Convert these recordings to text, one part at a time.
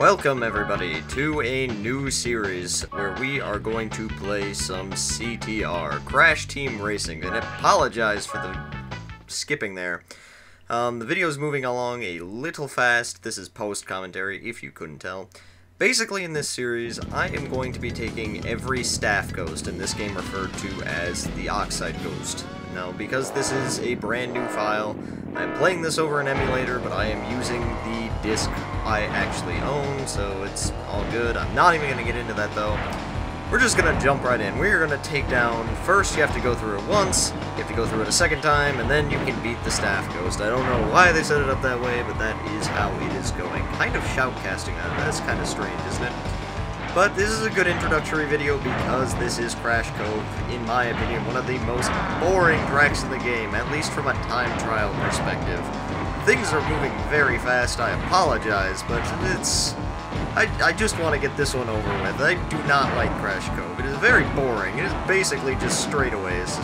Welcome everybody to a new series where we are going to play some CTR, Crash Team Racing, and I apologize for the skipping there. The video is moving along a little fast. This is post-commentary, if you couldn't tell. Basically in this series, I am going to be taking every staff ghost, in this game referred to as the Oxide Ghost. Now, because this is a brand new file, I'm playing this over an emulator, but I am using the disc I actually own, so it's all good. I'm not even going to get into that, though. We're just going to jump right in. We're going to take down, first you have to go through it once, you have to go through it a second time, and then you can beat the staff ghost. I don't know why they set it up that way, but that is how it is going. Kind of shoutcasting that. That's kind of strange, isn't it? But this is a good introductory video because this is Crash Cove, in my opinion, one of the most boring tracks in the game, at least from a time trial perspective. Things are moving very fast, I apologize, but it's... I just want to get this one over with. I do not like Crash Cove. It is very boring. It is basically just straightaways.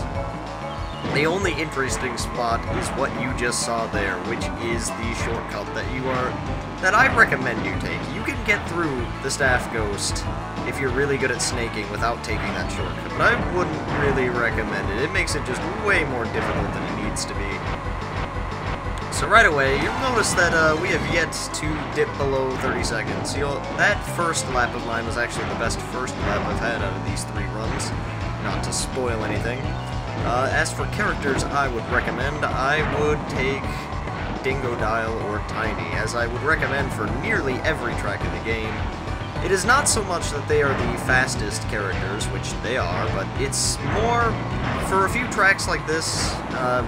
The only interesting spot is what you just saw there, which is the shortcut that I recommend you take. You can get through the staff ghost if you're really good at snaking without taking that shortcut, but I wouldn't really recommend it. It makes it just way more difficult than it needs to be. So right away, you'll notice that we have yet to dip below 30 seconds. That first lap of mine was actually the best first lap I've had out of these 3 runs, not to spoil anything. As for characters I would recommend, I would take Dingodile or Tiny, as I would recommend for nearly every track in the game. It is not so much that they are the fastest characters, which they are, but it's more for a few tracks like this,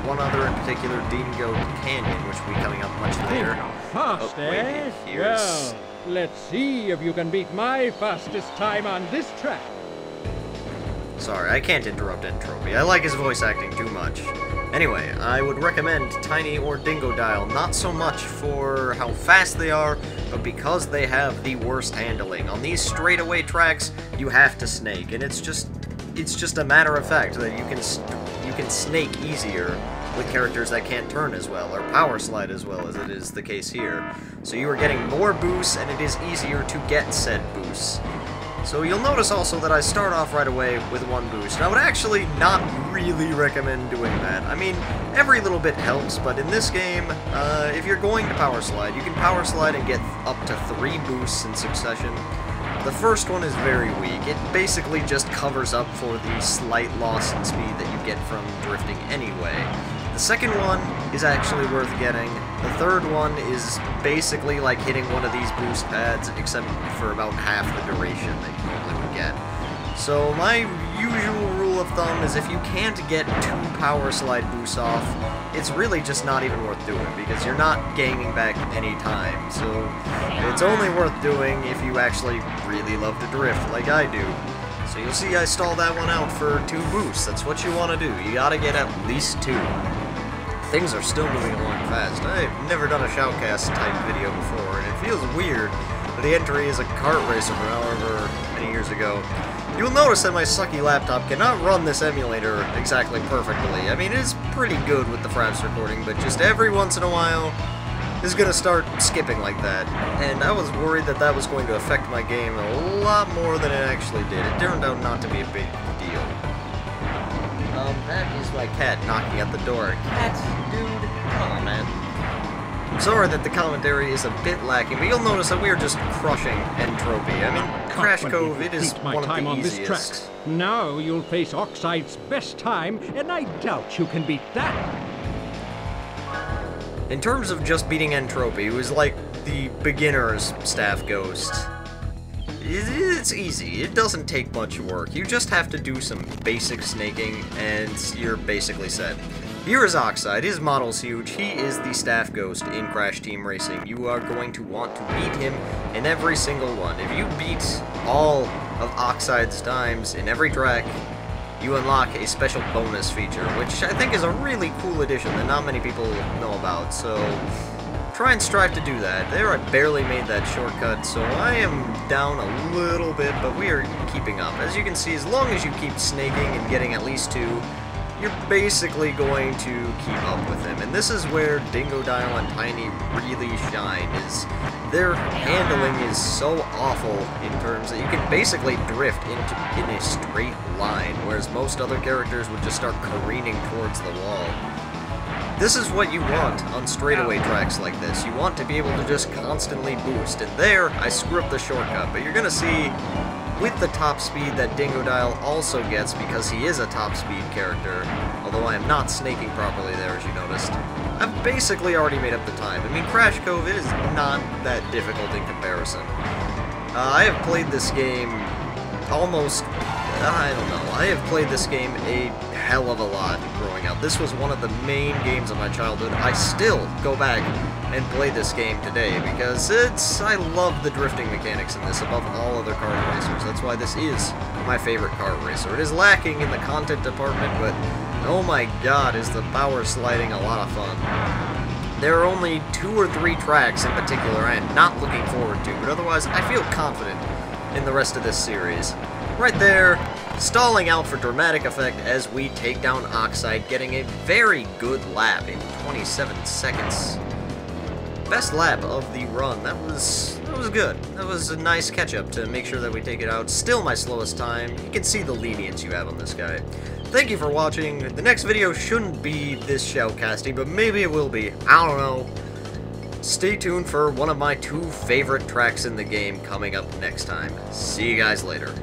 one other in particular, Dingodile Canyon, which will be coming up much later. Fast, eh? Well, let's see if you can beat my fastest time on this track. Sorry, I can't interrupt Entropy. I like his voice acting too much. Anyway, I would recommend Tiny or Dingodile, not so much for how fast they are, but because they have the worst handling. On these straightaway tracks, you have to snake, and it's just a matter of fact that you can snake easier with characters that can't turn as well, or power slide as well as it is the case here. So you are getting more boosts, and it is easier to get said boosts. So you'll notice also that I start off right away with 1 boost, and I would actually not really recommend doing that. I mean, every little bit helps, but in this game, if you're going to power slide, you can power slide and get up to 3 boosts in succession. The first one is very weak. It basically just covers up for the slight loss in speed that you get from drifting anyway. The second one is actually worth getting. The third one is basically like hitting one of these boost pads, except for about half the duration that you normally would get. So my usual rule of thumb is if you can't get 2 power slide boosts off, it's really just not even worth doing, because you're not gaining back any time. So it's only worth doing if you actually really love to drift, like I do. So you'll see I stall that one out for 2 boosts. That's what you want to do. You gotta get at least 2. Things are still moving along fast. I've never done a shoutcast type video before, and it feels weird that the entry is a kart racer from however many years ago. You'll notice that my sucky laptop cannot run this emulator exactly perfectly. I mean, it is pretty good with the fraps recording, but just every once in a while, it's gonna start skipping like that. And I was worried that that was going to affect my game a lot more than it actually did. It turned out not to be a big deal. That is my cat knocking at the door. Cat, dude, come on, man. I'm sorry that the commentary is a bit lacking, but you'll notice that we are just crushing Entropy. I mean, Crash Cove, it is one of the easiest. Now you'll face Oxide's best time, and I doubt you can beat that. In terms of just beating Entropy, it was like the beginner's staff ghost. It's easy. It doesn't take much work. You just have to do some basic snaking, and you're basically set. Here is Oxide. His model's huge. He is the staff ghost in Crash Team Racing. You are going to want to beat him in every single one. If you beat all of Oxide's times in every track, you unlock a special bonus feature, which I think is a really cool addition that not many people know about, so try and strive to do that. There, I barely made that shortcut, so I am down a little bit, but we are keeping up. As you can see, as long as you keep snaking and getting at least 2, you're basically going to keep up with him. And this is where Dingodile and Tiny really shine, is their handling is so awful in terms that you can basically drift in a straight line, whereas most other characters would just start careening towards the wall. This is what you want on straightaway tracks like this. You want to be able to just constantly boost, and there, I screw up the shortcut, but you're gonna see with the top speed that Dingodile also gets because he is a top speed character, although I am not snaking properly there, as you noticed. I've basically already made up the time. I mean, Crash Cove is not that difficult in comparison. I have played this game almost, I don't know, I have played this game a hell of a lot growing up. This was one of the main games of my childhood. I still go back and play this game today because I love the drifting mechanics in this above all other kart racers. That's why this is my favorite kart racer. It is lacking in the content department, but oh my god, is the power sliding a lot of fun. There are only 2 or 3 tracks in particular I am not looking forward to, but otherwise I feel confident in the rest of this series. Right there, stalling out for dramatic effect as we take down Oxide, getting a very good lap in 27 seconds. Best lap of the run. That was good. That was a nice catch-up to make sure that we take it out. Still my slowest time. You can see the lenience you have on this guy. Thank you for watching. The next video shouldn't be this shoutcasting, but maybe it will be. I don't know. Stay tuned for one of my 2 favorite tracks in the game coming up next time. See you guys later.